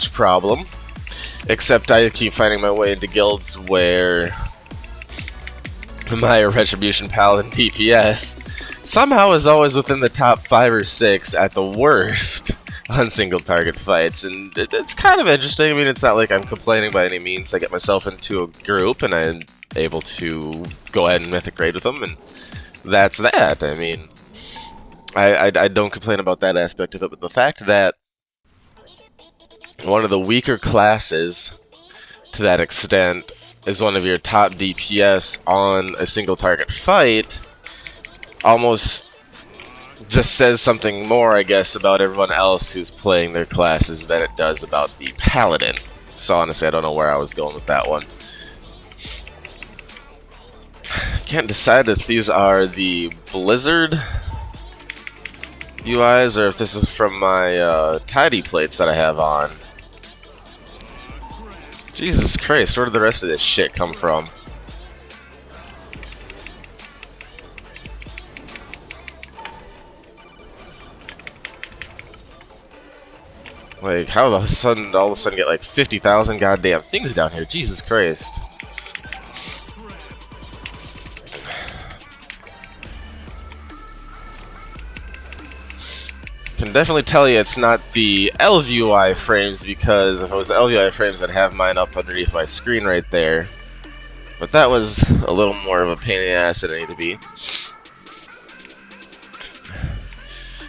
much problem. Except I keep finding my way into guilds where my Retribution Paladin DPS somehow is always within the top 5 or 6 at the worst on single target fights, and it's kind of interesting. I mean, it's not like I'm complaining by any means. I get myself into a group and I'm able to go ahead and mythic raid with them, and that's that. I mean, I don't complain about that aspect of it, but the fact that one of the weaker classes to that extent is one of your top DPS on a single target fight almost just says something more, I guess, about everyone else who's playing their classes than it does about the Paladin. So honestly, I don't know where I was going with that one. Can't decide if these are the Blizzard UIs or if this is from my tidy plates that I have on. Jesus Christ, where did the rest of this shit come from? Like, how all of a sudden get like 50,000 goddamn things down here? Jesus Christ. Can definitely tell you it's not the LVUI frames, because if it was the LVUI frames, I'd have mine up underneath my screen right there. But that was a little more of a pain in the ass than it needed to be.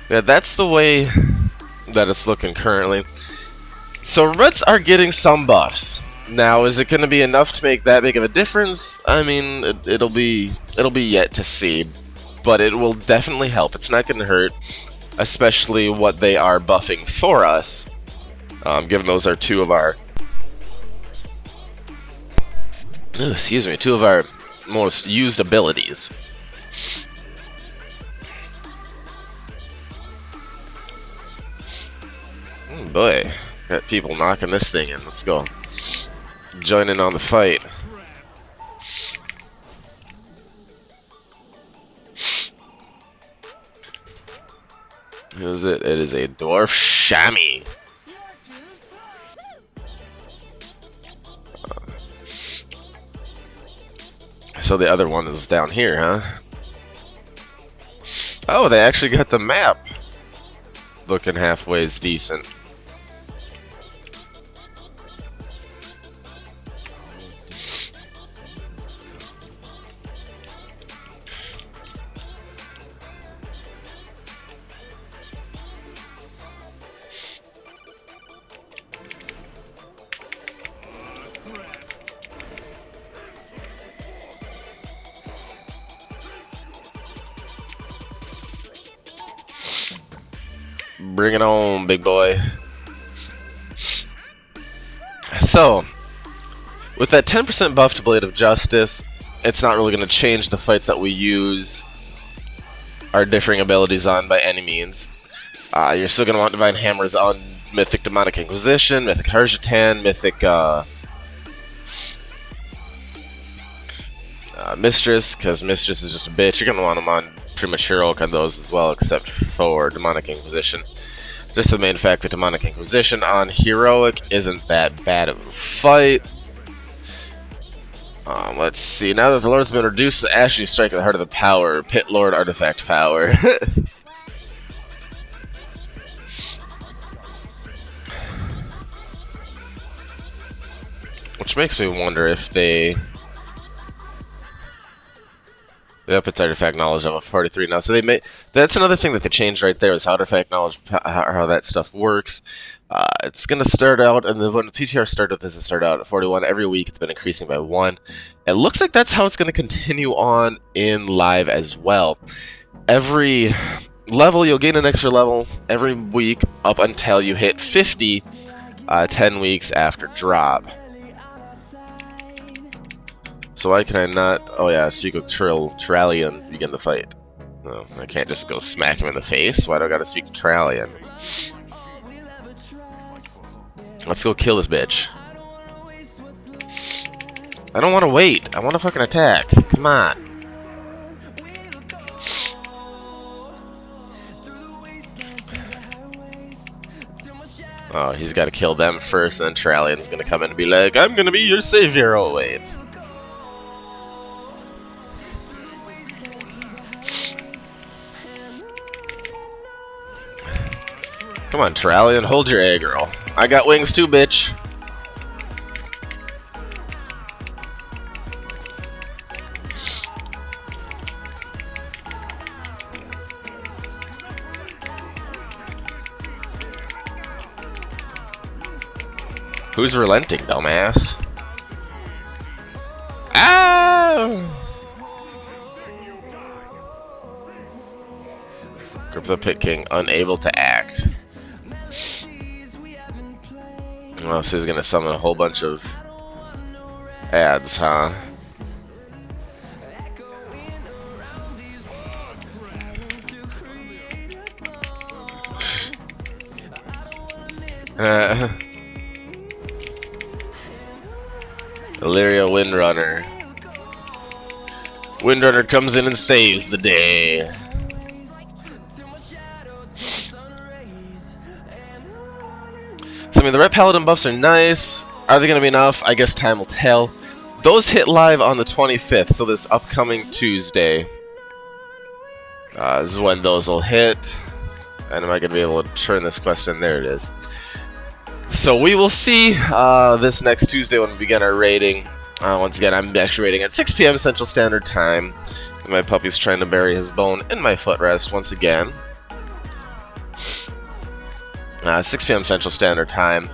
Yeah, that's the way that it's looking currently. So Rets are getting some buffs. Now, is it going to be enough to make that big of a difference? I mean, it'll be yet to see, but it will definitely help. It's not going to hurt, especially what they are buffing for us, given those are two of our most used abilities. Oh boy, got people knocking this thing in. Let's go. Join in on the fight. Who is it? It is a dwarf chamois. So the other one is down here, huh? Oh, they actually got the map looking halfway decent. Bring it on, big boy. So, with that 10% buff to Blade of Justice, it's not really going to change the fights that we use our differing abilities on by any means. You're still going to want Divine Hammers on Mythic Demonic Inquisition, Mythic Harjatan, Mythic Mistress, because Mistress is just a bitch. You're going to want them on pretty much heroic on those as well, except for Demonic Inquisition. Just the main fact that Demonic Inquisition on heroic isn't that bad of a fight. Let's see. Now that the Lord's been reduced to Ashley Strike at the heart of the power, Pit Lord Artifact Power. Which makes me wonder if they... Yep, it's artifact knowledge level 43 now. So they may. That's another thing that they changed right there, is how artifact knowledge, how that stuff works. It's gonna start out, and when the PTR started this, it started out at 41 every week. It's been increasing by 1. It looks like that's how it's gonna continue on in live as well. Every level, you'll gain an extra level every week up until you hit 50, 10 weeks after drop. So why can I not... Oh yeah, speak with Trallian and begin the fight. No, I can't just go smack him in the face. Why do I gotta speak to Trallian? Let's go kill this bitch. I don't want to wait. I want to fucking attack. Come on. Oh, he's got to kill them first, and then Trallian's going to come in and be like, I'm going to be your savior. Oh, wait. Come on, Trallian, hold your A, girl. I got wings too, bitch. Who's relenting, dumbass? Ow! Grip the Pit King, unable to act. Oh, so he's gonna summon a whole bunch of ads, huh? Illyria Windrunner. Windrunner comes in and saves the day. So, I mean, the Ret Paladin buffs are nice. Are they going to be enough? I guess time will tell. Those hit live on the 25th, so this upcoming Tuesday is when those will hit. And am I going to be able to turn this quest in? There it is. So we will see this next Tuesday when we begin our raiding. Once again, I'm actually raiding at 6 p.m. Central Standard Time. My puppy's trying to bury his bone in my footrest once again. 6 p.m. Central Standard Time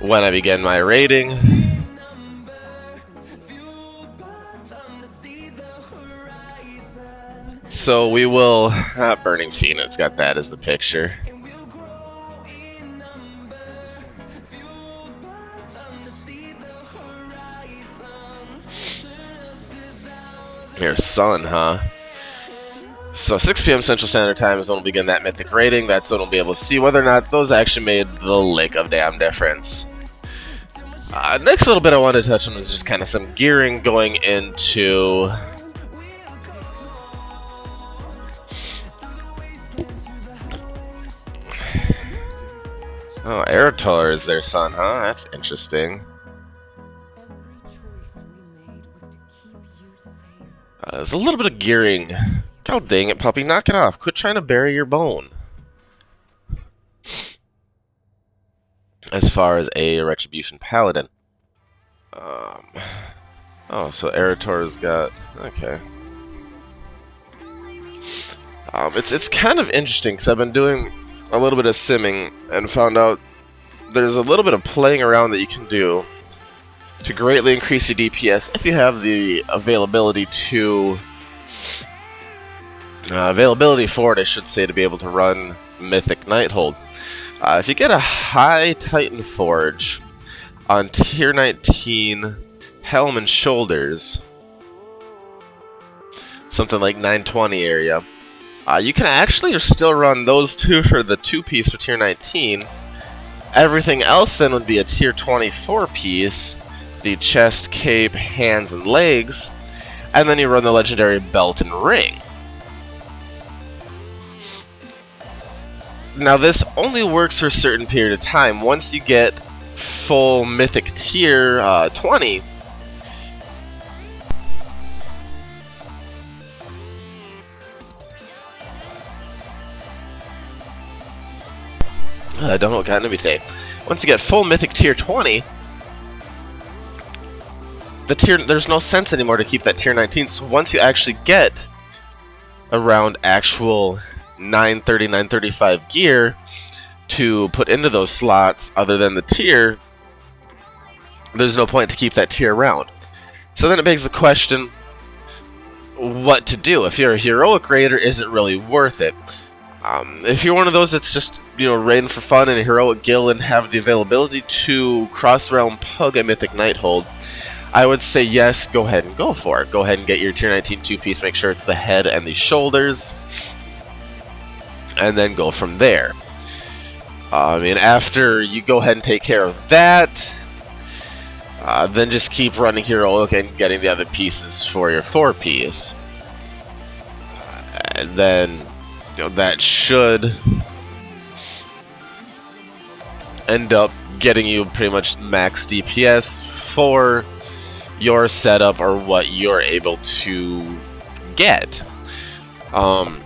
when I begin my raiding. So we will... Burning Phoenix, got that as the picture. Here's Sun, huh? So 6 p.m. Central Standard Time is when we'll begin that mythic rating. That's when we'll be able to see whether or not those actually made the lick of damn difference. Next little bit I wanted to touch on was just kind of some gearing going into... Oh, Eritol is their son, huh? That's interesting. There's a little bit of gearing. God dang it, puppy. Knock it off. Quit trying to bury your bone. As far as a Retribution Paladin. Oh, so Eritor's got... Okay. It's kind of interesting, because I've been doing a little bit of simming and found out there's a little bit of playing around that you can do to greatly increase your DPS if you have the availability to... availability for it, I should say, to be able to run Mythic Nighthold. If you get a high Titan Forge on Tier 19 Helm and Shoulders, something like 920 area, you can actually still run those two for the 2-piece for Tier 19. Everything else then would be a Tier 24 piece, the chest, cape, hands, and legs, and then you run the legendary belt and ring. Now this only works for a certain period of time. Once you get full mythic tier 20, I don't know what got into me today. Once you get full mythic tier 20, there's no sense anymore to keep that tier 19. So once you actually get around actual 930, 935 gear to put into those slots other than the tier, there's no point to keep that tier around. So then it begs the question, what to do? If you're a heroic raider, is it really worth it? If you're one of those that's just, raiding for fun in a heroic guild and have the availability to cross-realm pug a Mythic Nighthold, I would say yes, go ahead and go for it. Go ahead and get your Tier 19 2-piece, make sure it's the head and the shoulders, and then go from there. After you go ahead and take care of that, then just keep running heroic and getting the other pieces for your 4-piece. And then... that should end up getting you pretty much max DPS for your setup or what you're able to get. I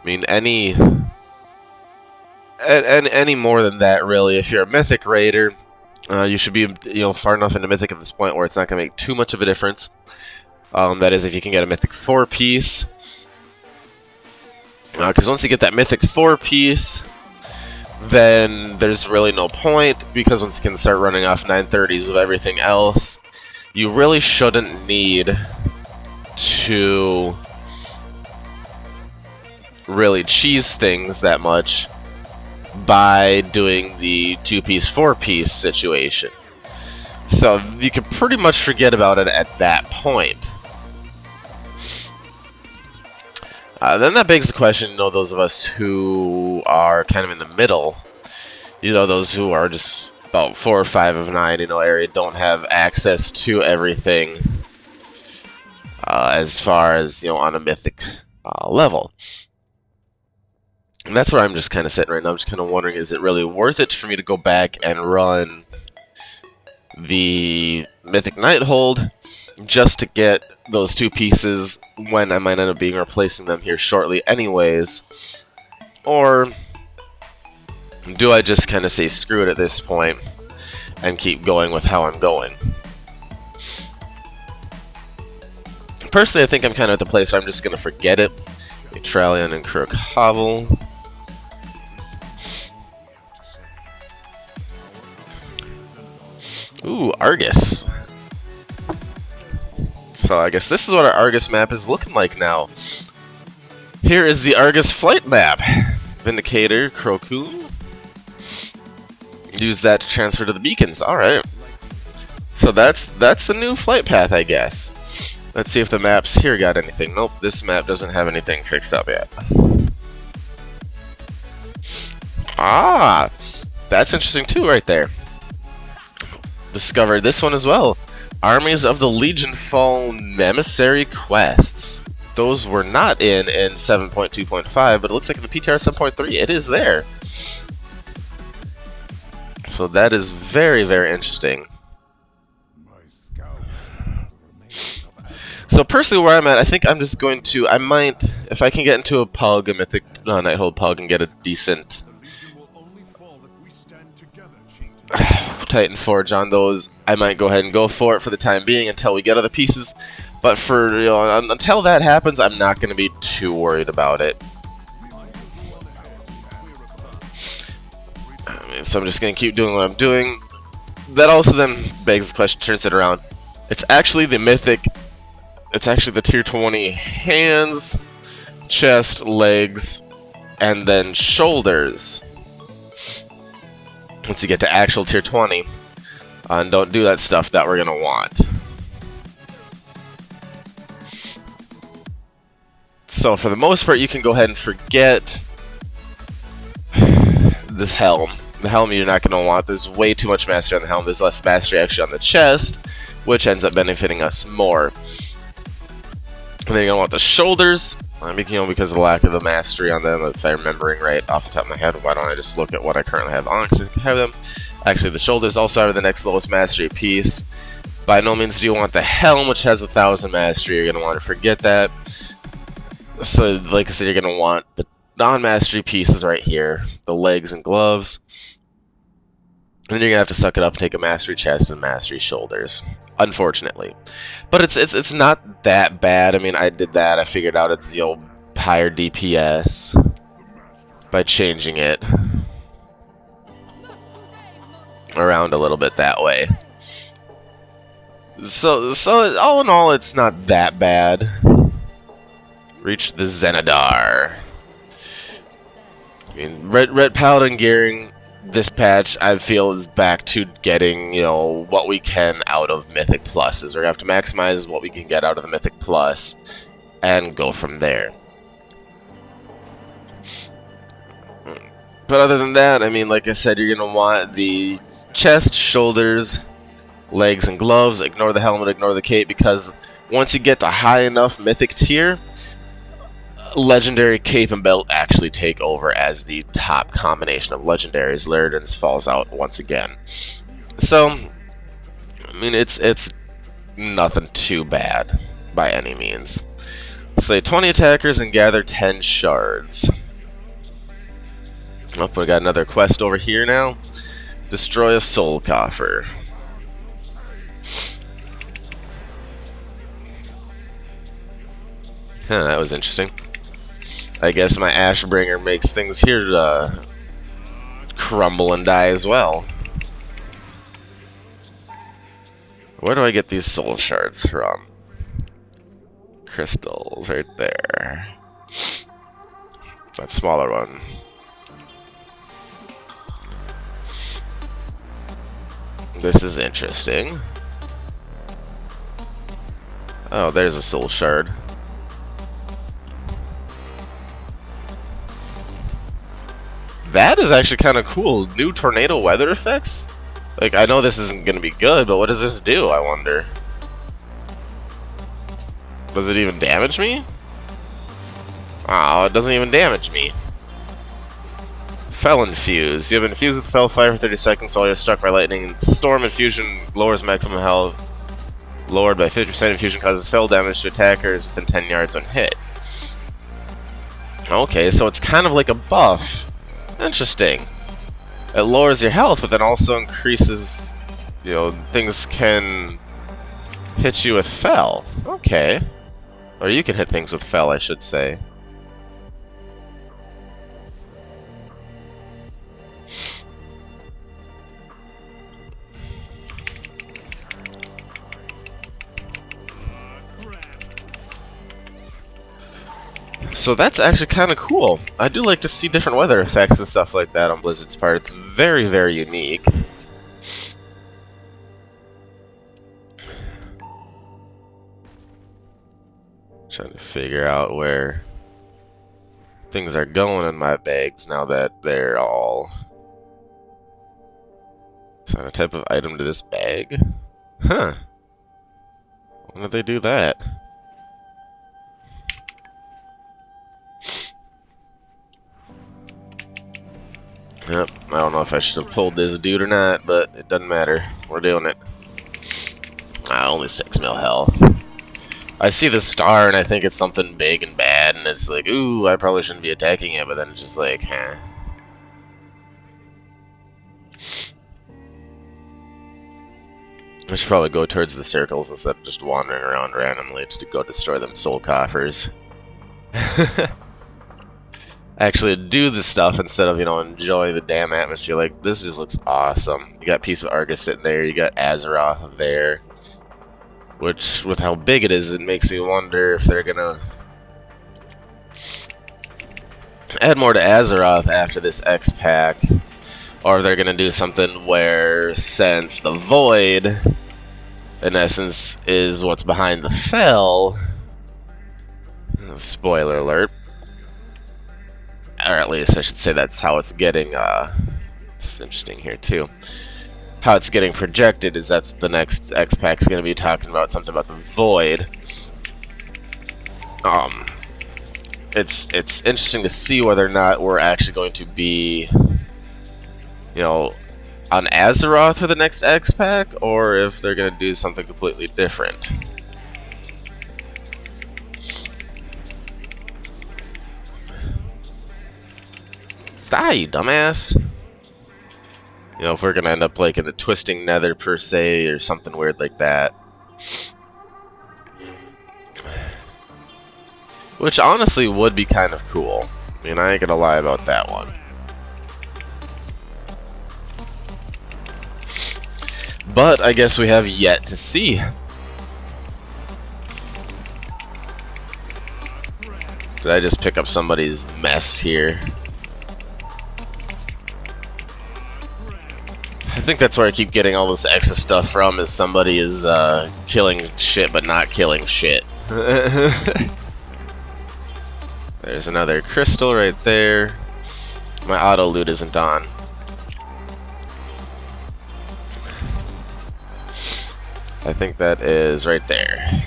mean, any more than that, really. If you're a Mythic Raider, you should be, far enough into Mythic at this point where it's not going to make too much of a difference. That is, if you can get a Mythic 4-piece. Because once you get that Mythic 4-piece, then there's really no point, because once you can start running off 930s of everything else, you really shouldn't need to really cheese things that much by doing the 2-piece, 4-piece situation. So you can pretty much forget about it at that point. Then that begs the question, those of us who are kind of in the middle, those who are just about 4 or 5 of 9, area, don't have access to everything as far as, on a Mythic level. And that's where I'm just kind of sitting right now. I'm just kind of wondering, is it really worth it for me to go back and run the Mythic Nighthold just to get those 2 pieces when I might end up being replacing them here shortly anyways? Or do I just kind of say screw it at this point and keep going with how I'm going? Personally, I think I'm kind of at the place where I'm just going to forget it. Neutralian and Crook Hovel. Ooh, Argus. So I guess this is what our Argus map is looking like now. Here is the Argus flight map. Vindicator, Crocoon. Use that to transfer to the beacons. Alright. So that's the new flight path, I guess. Let's see if the maps here got anything. Nope, this map doesn't have anything fixed up yet. Ah, that's interesting too right there. Discovered this one as well. Armies of the Legion Fall Emissary Quests. Those were not in 7.2.5, but it looks like in the PTR 7.3 it is there. So that is very, very interesting. So personally, where I'm at, I think I'm just going to, I might, if I can get into a pug, a Mythic Nighthold pug, and get a decent Titan Forge on those, I might go ahead and go for it for the time being until we get other pieces. But for, until that happens, I'm not going to be too worried about it. So I'm just going to keep doing what I'm doing. That also then begs the question, turns it around. It's actually the Mythic, it's actually the tier 20 hands, chest, legs, and then shoulders. Once you get to actual tier 20, and don't do that stuff that we're going to want. So for the most part, you can go ahead and forget this helm. The helm you're not going to want. There's way too much mastery on the helm. There's less mastery actually on the chest, which ends up benefiting us more. And then you're going to want the shoulders, because of the lack of the mastery on them, if I'm remembering right off the top of my head. Why don't I just look at what I currently have on, because I can have them. Actually, the shoulders also are the next lowest mastery piece. By no means do you want the helm, which has 1,000 mastery. You're going to want to forget that. So, like I said, you're going to want the non-mastery pieces right here, the legs and gloves. And then you're going to have to suck it up and take a mastery chest and mastery shoulders, unfortunately. But it's not that bad. I mean, I did that. I figured out it's, higher DPS by changing it around a little bit that way. So all in all, it's not that bad. Reach the Zenadar. I mean, Ret Paladin gearing this patch, I feel, is back to getting, what we can out of Mythic Pluses. We're going to have to maximize what we can get out of the Mythic Plus and go from there. But other than that, I mean, like I said, you're going to want the chest, shoulders, legs, and gloves. Ignore the helmet, ignore the cape, because once you get to high enough Mythic tier, legendary cape and belt actually take over as the top combination of legendaries. Luridan's falls out once again. So, I mean, it's nothing too bad by any means. Slay 20 attackers and gather 10 shards. Oh, we got another quest over here now. Destroy a soul coffer. Huh, that was interesting. I guess my Ashbringer makes things here crumble and die as well. Where do I get these soul shards from? Crystals right there. That smaller one. This is interesting. Oh, there's a soul shard. That is actually kind of cool. New tornado weather effects? Like, I know this isn't going to be good, but what does this do, I wonder? Does it even damage me? Oh, it doesn't even damage me. Fel infused. You have infused with Fel fire for 30 seconds while you're struck by lightning. Storm infusion lowers maximum health. Lowered by 50%. Infusion causes Fel damage to attackers within 10 yards when hit. Okay, so it's kind of like a buff. Interesting. It lowers your health, but then also increases, you know, things can hit you with Fel. Okay. Or you can hit things with Fel, I should say. So that's actually kind of cool. I do like to see different weather effects and stuff like that on Blizzard's part. It's very, very unique. Trying to figure out where things are going in my bags now that they're all... Assign a type of item to this bag? Huh. When did they do that? Yep, I don't know if I should have pulled this dude or not, but it doesn't matter. We're doing it. Only 6 mil health. I see the star and I think it's something big and bad, and it's like, ooh, I probably shouldn't be attacking it, but then it's just like, huh. I should probably go towards the circles instead of just wandering around randomly to go destroy them soul coffers. Actually do the stuff instead of, you know, enjoying the damn atmosphere. Like, this just looks awesome. You got Piece of Argus sitting there, you got Azeroth there. Which, with how big it is, it makes me wonder if they're gonna add more to Azeroth after this X pack. Or if they're gonna do something where, since the Void, in essence, is what's behind the Fel. Spoiler alert. Or at least I should say that's how it's getting, it's interesting here too. How it's getting projected is that's the next X-Pack's going to be talking about, something about the Void. It's interesting to see whether or not we're actually going to be, you know, on Azeroth for the next X-Pack, or if they're going to do something completely different. Die, you dumbass. You know, if we're gonna end up like in the Twisting Nether per se, or something weird like that. Which honestly would be kind of cool. I mean, I ain't gonna lie about that one. But I guess we have yet to see. Did I just pick up somebody's mess here? I think that's where I keep getting all this extra stuff from, is somebody is killing shit but not killing shit. There's another crystal right there. My auto loot isn't on. I think that is right there.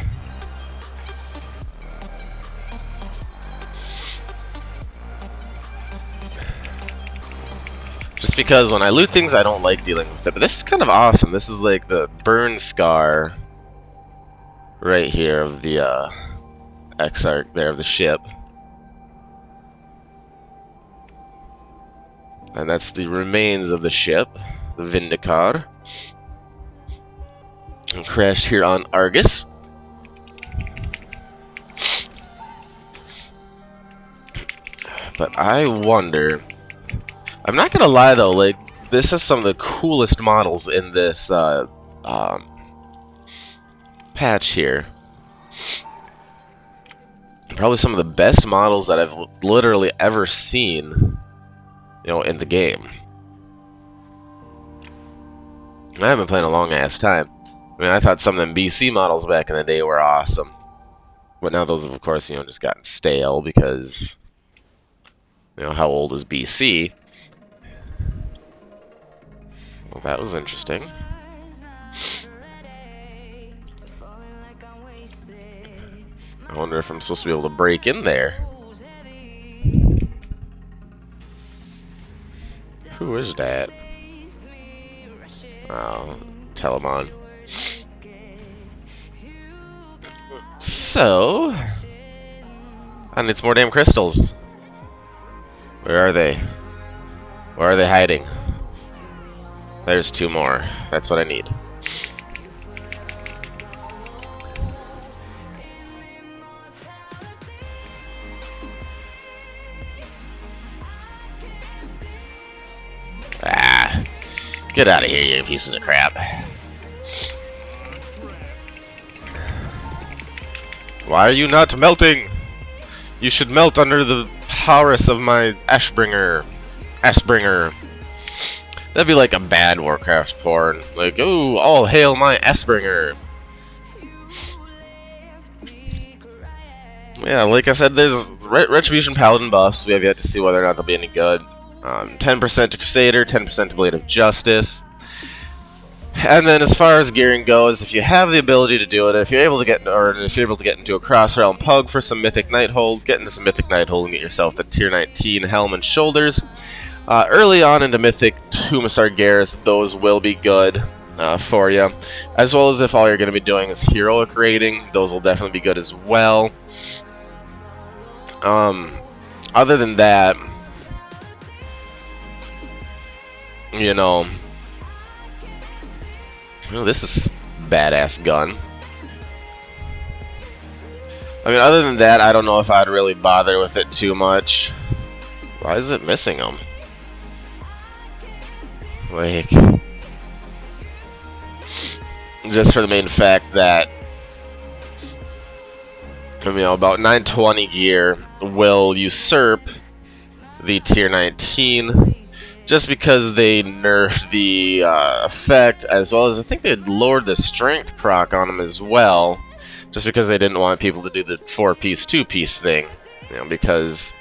Just because when I loot things, I don't like dealing with it. But this is kind of awesome. This is like the burn scar right here of the X-Arc there of the ship. And that's the remains of the ship, the Vindicar. And crashed here on Argus. But I wonder... I'm not gonna lie though, like, this is some of the coolest models in this patch here. Probably some of the best models that I've literally ever seen, you know, in the game. I haven't been playing a long ass time. I mean, I thought some of them BC models back in the day were awesome. But now those have, of course, you know, just gotten stale because, you know, how old is BC? Well, that was interesting. I wonder if I'm supposed to be able to break in there. Who is that? Oh, Telemon. So, I need some more damn crystals. Where are they? Where are they hiding? There's 2 more. That's what I need. Ah, get out of here, you pieces of crap. Why are you not melting? You should melt under the prowess of my Ashbringer. That'd be like a bad Warcraft porn. Like, ooh, all hail my Ashbringer. Yeah, like I said, there's Retribution Paladin buffs. We have yet to see whether or not they'll be any good. 10% to Crusader, 10% to Blade of Justice. And then as far as gearing goes, if you have the ability to do it, if you're able to get into a Cross-Realm Pug for some Mythic Nighthold, get into some Mythic Nighthold and get yourself the Tier 19 Helm and Shoulders. Early on into Mythic Humasar Garrus, those will be good for you. As well as if all you're going to be doing is Heroic raiding, those will definitely be good as well. Other than that, you know... Oh, this is badass gun. I mean, other than that, I don't know if I'd really bother with it too much. Why is it missing them? Like, just for the main fact that, you know, about 920 gear will usurp the Tier 19. Just because they nerfed the effect, as well as I think they lowered the strength proc on them as well, just because they didn't want people to do the 4-piece, 2-piece thing. You know, because,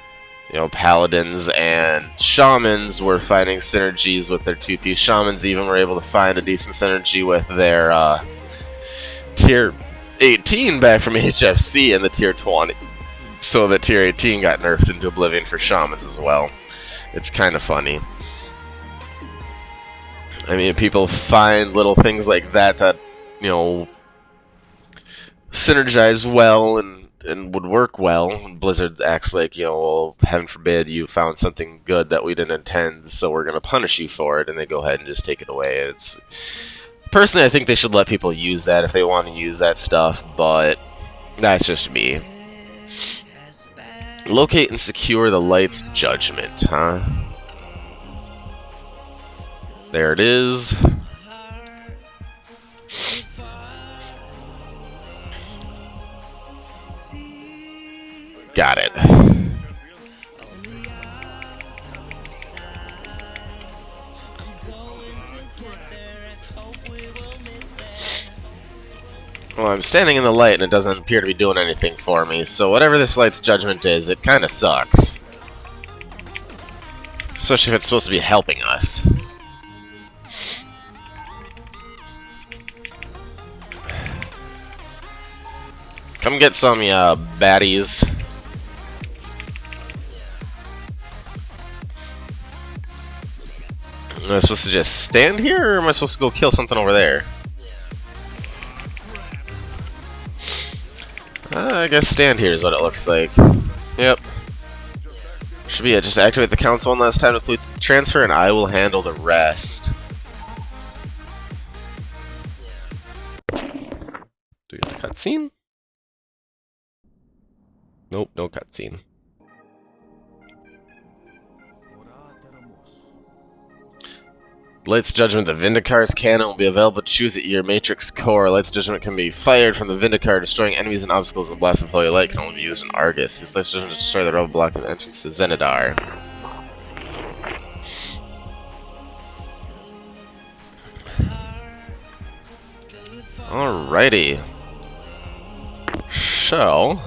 you know, paladins and shamans were finding synergies with their 2-piece. Shamans even were able to find a decent synergy with their Tier 18 back from HFC and the Tier 20. So that Tier 18 got nerfed into oblivion for shamans as well. It's kind of funny. I mean, people find little things like that that, you know, synergize well and would work well. And Blizzard acts like, you know, well, heaven forbid you found something good that we didn't intend, so we're going to punish you for it, and they go ahead and just take it away. It's personally, I think they should let people use that if they want to use that stuff, but that's just me. Locate and secure the Light's Judgment, huh? There it is. Got it. Well, I'm standing in the light and it doesn't appear to be doing anything for me, so whatever this Light's Judgment is, it kind of sucks. Especially if it's supposed to be helping us. Come get some, baddies. Am I supposed to just stand here, or am I supposed to go kill something over there? I guess stand here is what it looks like. Yep. Should be it. Just activate the council one last time to complete the transfer, and I will handle the rest. Do we get a cutscene? Nope, no cutscene. Light's Judgment. The Vindicar's cannon will be available to choose at your Matrix core. Light's Judgment can be fired from the Vindicar, destroying enemies and obstacles in the blast of holy light. Can only be used in Argus. Use Light's Judgment to destroy the rebel block of the entrance to Zenidar. Alrighty. So...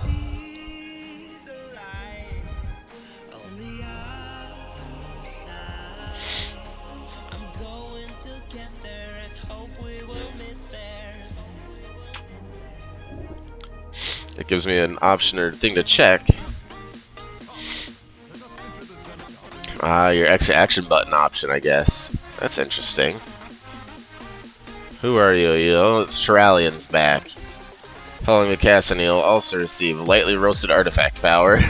it gives me an option or thing to check. Your extra action button option, I guess. That's interesting. Who are you? It's Terralian's back. Following the cast, and you'll also receive lightly roasted artifact power.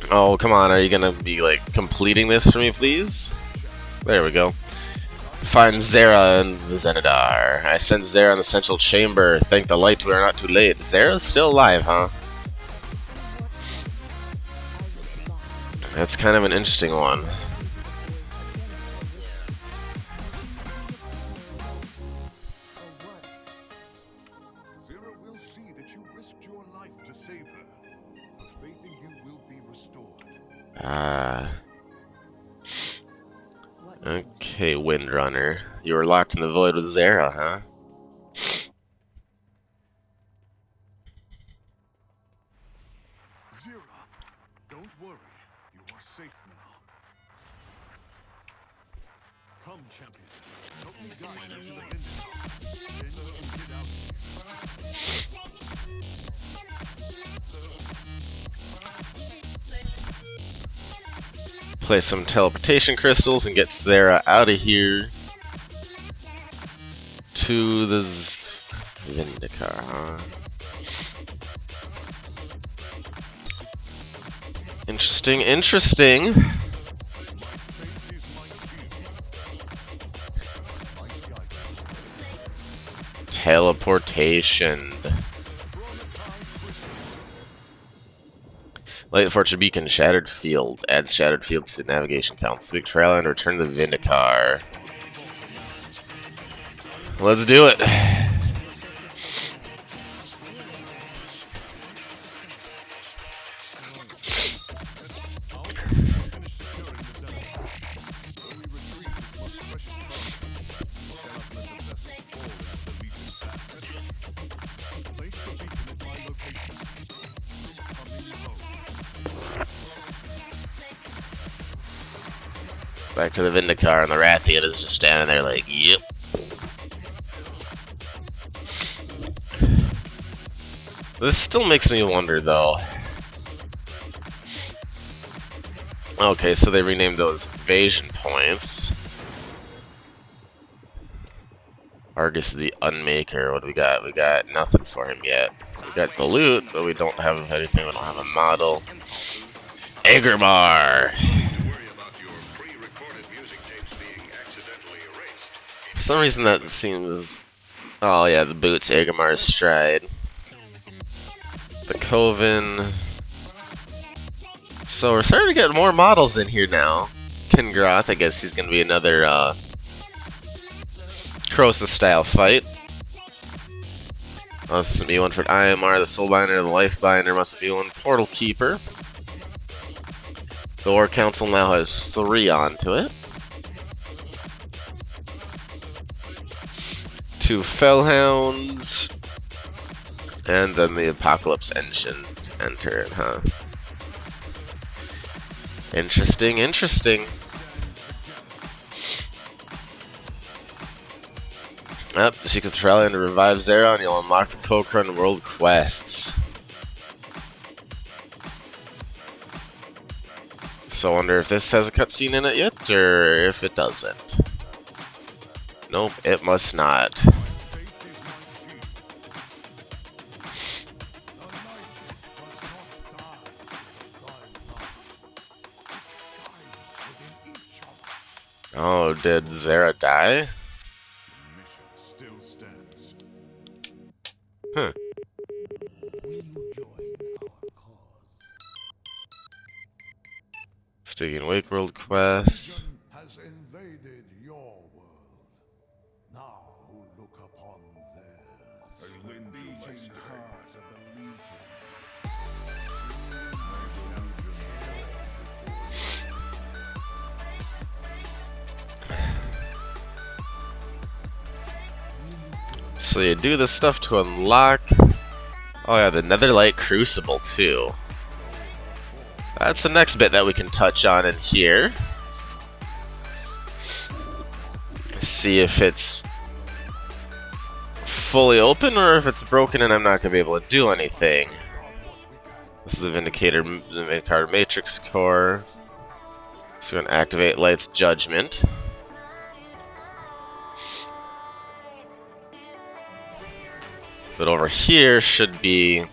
Oh, come on. Are you gonna be, like, completing this for me, please? There we go. Find Zera in the Zenidar. I sent Zera in the central chamber. Thank the light we are not too late. Zera's still alive, huh? That's kind of an interesting one. Zera will see that you risked your life to save her. Her faith in you will be restored. Okay, Windrunner. You were locked in the void with Zera, huh? Zera, don't worry. You are safe now. Come, champion. Help me guide her to the end. Then you can get out. Play some teleportation crystals and get Zera out of here to the Vindicar, huh? Interesting, interesting. Teleportation. Light Fortune Beacon, Shattered Fields. Adds Shattered Fields to navigation count. Speak Trail and return to the Vindicar. Let's do it. Back to the Vindicar, and the Rathian is just standing there like, yep. This still makes me wonder, though. Okay, so they renamed those invasion points. Argus the Unmaker. What do we got? We got nothing for him yet. We got the loot, but we don't have anything. We don't have a model. Agermar. For some reason that seems... oh yeah, the boots, Agermar's Stride. The Coven. So we're starting to get more models in here now. Kingroth, I guess he's going to be another Croesus style fight. Must be one for IMR, the Soulbinder, the Lifebinder, must be one Portal Keeper. The War Council now has 3 onto it. 2 Fellhounds. And then the Apocalypse Engine enter it, huh? Interesting, interesting. Yep, the Secret Thrallion to revive Zera, and you'll unlock the Kokron World Quests. So I wonder if this has a cutscene in it yet, or if it doesn't. Nope, it must not. Oh, did Zara die? Huh. Sticking Wake World quest. Has invaded your world. Now look upon theirs. A beating heart of the Legion. So you do this stuff to unlock... Oh yeah, the Netherlight Crucible too. That's the next bit that we can touch on in here. See if it's fully open or if it's broken and I'm not going to be able to do anything. This is the Vindicator Matrix Core. So we're going to activate Light's Judgment. But over here should be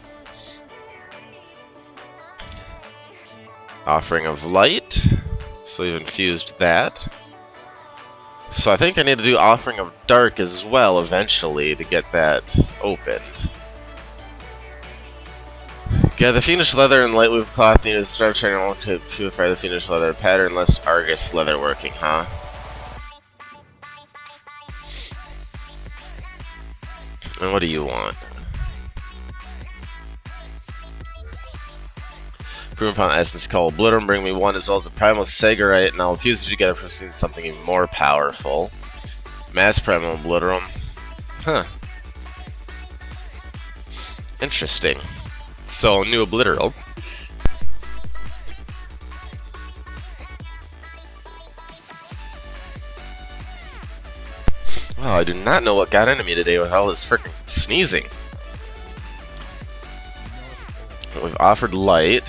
Offering of Light. So we've infused that. So I think I need to do Offering of Dark as well eventually to get that opened. Yeah, the Fiendish Leather and Light Weave Cloth need to start trying to purify the Fiendish Leather pattern list Argus leather working, huh? And what do you want? Prove upon the essence called Obliterum, bring me one as well as a Primal Sagarite, and I'll fuse it together for something even more powerful. Mass Primal Obliterum. Huh. Interesting. So, new Obliterum. Wow, I do not know what got into me today with all this freaking sneezing. We've offered light.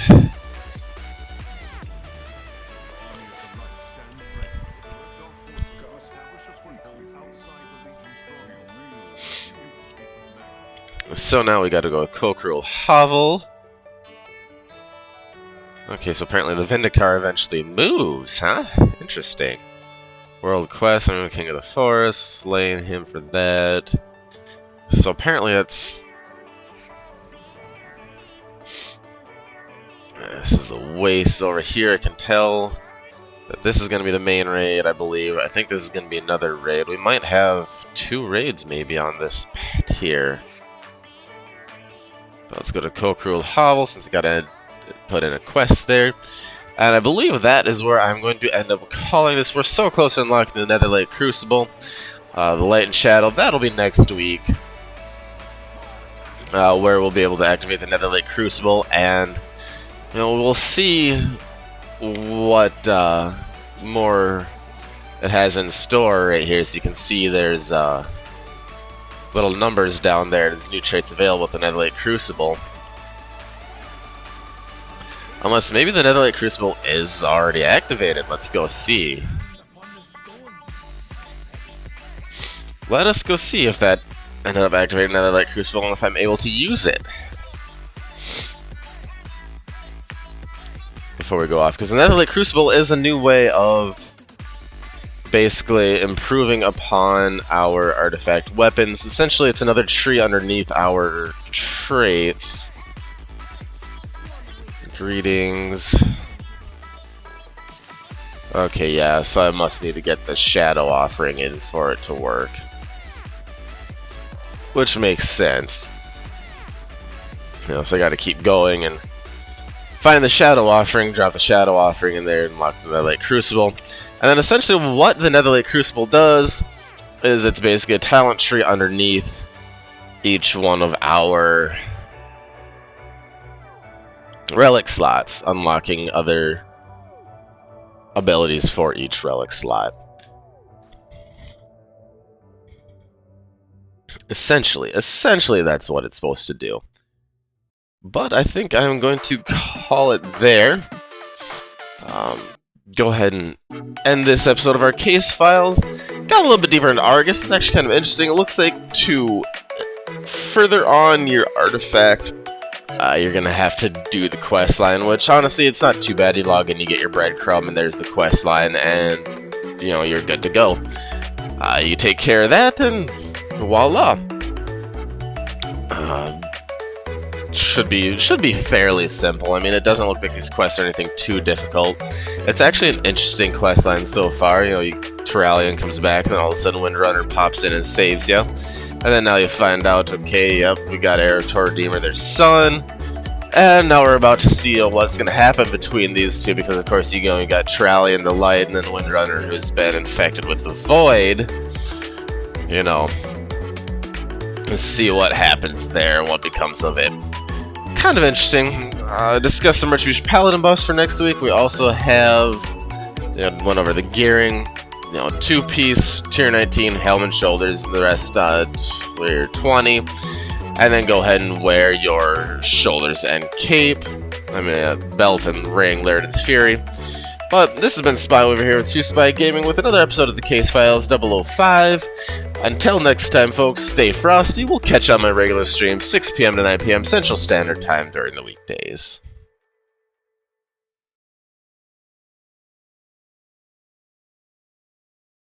So now we gotta go with Cruel Hovel. Okay, so apparently the Vindicar eventually moves, huh? Interesting. World Quest, I'm the King of the Forest, slaying him for that. So apparently that's... This is the waste over here. I can tell that this is going to be the main raid, I believe. I think this is going to be another raid. We might have 2 raids maybe on this tier. But let's go to Cruel Hovel since I got to put in a quest there. And I believe that is where I'm going to end up calling this. We're so close to unlocking the Netherlight Crucible. The Light and Shadow, that'll be next week. Where we'll be able to activate the Netherlight Crucible. And, you know, we'll see what more it has in store right here. So you can see there's little numbers down there. There's new traits available with the Netherlight Crucible. Unless maybe the Netherlight Crucible is already activated. Let's go see. Let us go see if that ended up activating Netherlight Crucible and if I'm able to use it. Before we go off, because the Netherlight Crucible is a new way of basically improving upon our artifact weapons. Essentially, it's another tree underneath our traits. Greetings. Okay, yeah, so I must need to get the Shadow Offering in for it to work. Which makes sense. You know, so I gotta keep going and find the Shadow Offering, drop the Shadow Offering in there, and unlock the Netherlight Crucible. And then essentially what the Netherlight Crucible does is it's basically a talent tree underneath each one of our relic slots, unlocking other abilities for each relic slot. Essentially that's what it's supposed to do. But I think I'm going to call it there. go ahead and end this episode of our case files. Got a little bit deeper into Argus. It's actually kind of interesting. It looks like to further on your artifact, you're gonna have to do the quest line, which honestly it's not too bad. You log in, you get your breadcrumb, and there's the quest line, and you know you're good to go. You take care of that, and voila. Should be fairly simple. I mean, it doesn't look like these quests are anything too difficult. It's actually an interesting quest line so far. You know, Terralion comes back, and then all of a sudden Windrunner pops in and saves you. And then now you find out, okay, yep, we got Eretor Redeemer, their son. And now we're about to see what's going to happen between these two, because of course you got Terralion the Light, and then Windrunner, who's been infected with the Void. You know, let's see what happens there and what becomes of it. Kind of interesting. Discuss some Retribution Paladin buffs for next week. We also have, went over the gearing, 2-piece, tier 19, helm and shoulders, and the rest, wear 20. And then go ahead and wear your shoulders and cape. Belt and ring, Laerden's Fury. But this has been Spy over here with 2Spy Gaming with another episode of the Case Files 005. Until next time, folks, stay frosty. We'll catch you on my regular stream, 6 p.m. to 9 p.m. Central Standard Time during the weekdays.